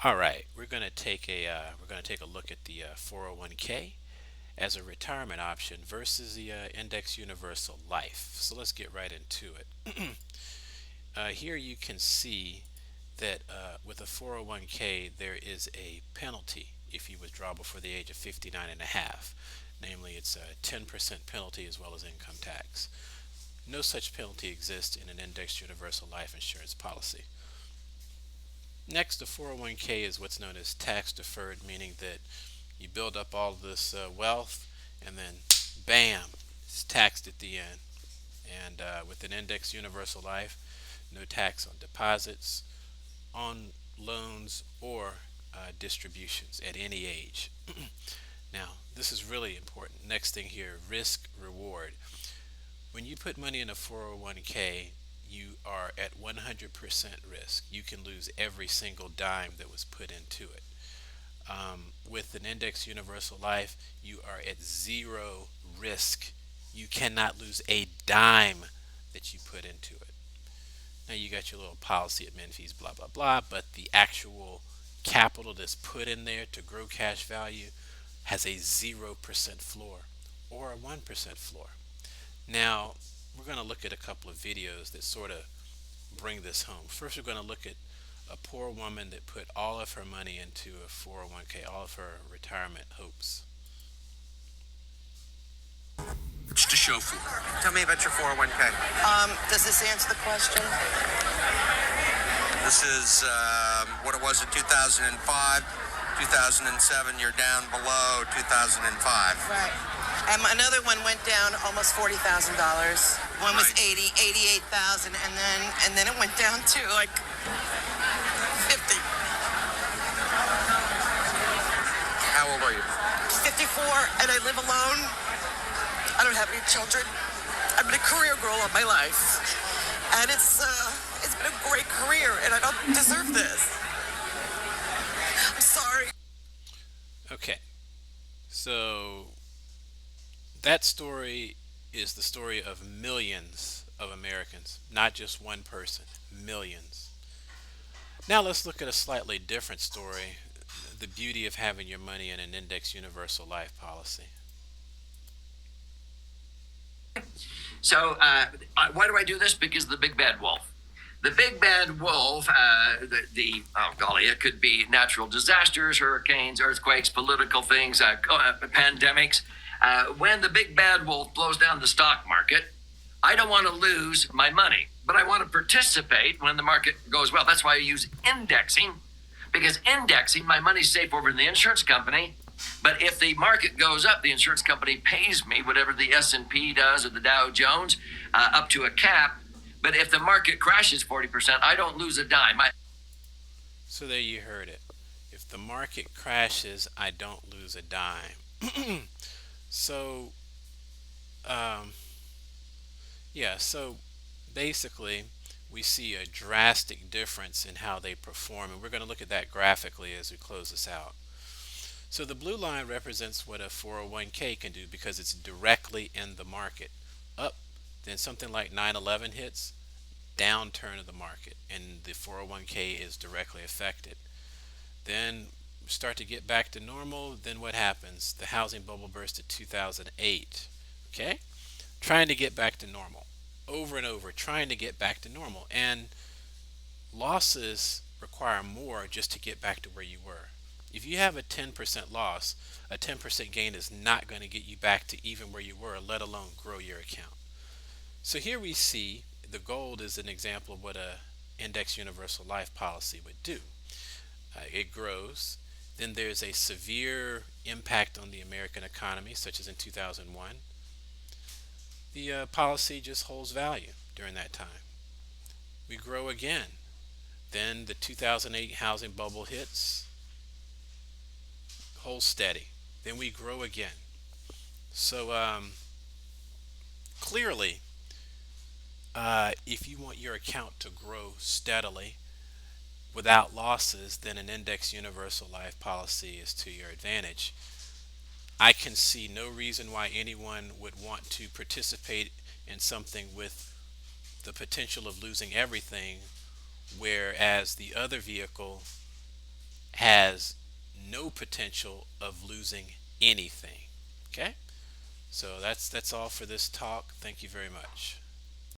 All right, we're going to take a look at the 401k as a retirement option versus the index universal life. So let's get right into it. Here you can see that with a 401k there is a penalty if you withdraw before the age of 59 and a half. Namely, it's a 10% penalty as well as income tax. No such penalty exists in an indexed universal life insurance policy. Next, the 401k is what's known as tax deferred, meaning that you build up all this wealth and then bam, it's taxed at the end. And with an index universal life, no tax on deposits, on loans, or distributions at any age. Now, this is really important. Next thing here, risk reward. When you put money in a 401k, you are at 100% risk. You can lose every single dime that was put into it. With an index universal life, you are at zero risk. You cannot lose a dime that you put into it. Now you got your little policy admin fees, blah blah blah, but the actual capital that's put in there to grow cash value has a 0% floor or a 1% floor. Now we're going to look at a couple of videos that sort of bring this home. First, we're going to look at a poor woman that put all of her money into a 401k, all of her retirement hopes. What's the show for? Tell me about your 401k. Does this answer the question? This is what it was in 2005, 2007. You're down below 2005. Right. And another one went down almost $40,000. One was Right. 88,000, and then it went down to like 50, How old are you? 54, and I live alone. I don't have any children. I've been a career girl all my life, and it's been a great career, and I don't deserve this. I'm sorry. Okay, so that story is the story of millions of Americans, not just one person, millions. Now let's look at a slightly different story, the beauty of having your money in an index universal life policy. Why do I do this? Because of the big bad wolf. The big bad wolf, oh golly, it could be natural disasters, hurricanes, earthquakes, political things, pandemics. When the big bad wolf blows down the stock market, I don't want to lose my money, but I want to participate when the market goes well. That's why I use indexing, because indexing, my money's safe over in the insurance company. But if the market goes up, the insurance company pays me whatever the S&P does or the Dow Jones up to a cap. But if the market crashes 40%, I don't lose a dime. So there you heard it. If the market crashes, I don't lose a dime. So, um, yeah, so basically, we see a drastic difference in how they perform, and we're going to look at that graphically as we close this out. So the blue line represents what a 401k can do because it's directly in the market. Up, then something like 9/11 hits, downturn of the market, and the 401k is directly affected. Then we start to get back to normal. Then what happens? The housing bubble burst in 2008. Okay? Trying to get back to normal. Over and over, trying to get back to normal. And losses require more just to get back to where you were. If you have a 10% loss, a 10% gain is not going to get you back to even where you were, let alone grow your account. So here we see the gold is an example of what a index universal life policy would do. It grows. Then there's a severe impact on the American economy, such as in 2001. The policy just holds value during that time. We grow again. Then the 2008 housing bubble hits, holds steady. Then we grow again. So clearly, if you want your account to grow steadily without losses, then an index universal life policy is to your advantage. I can see no reason why anyone would want to participate in something with the potential of losing everything, whereas the other vehicle has no potential of losing anything. Okay? So that's all for this talk. Thank you very much.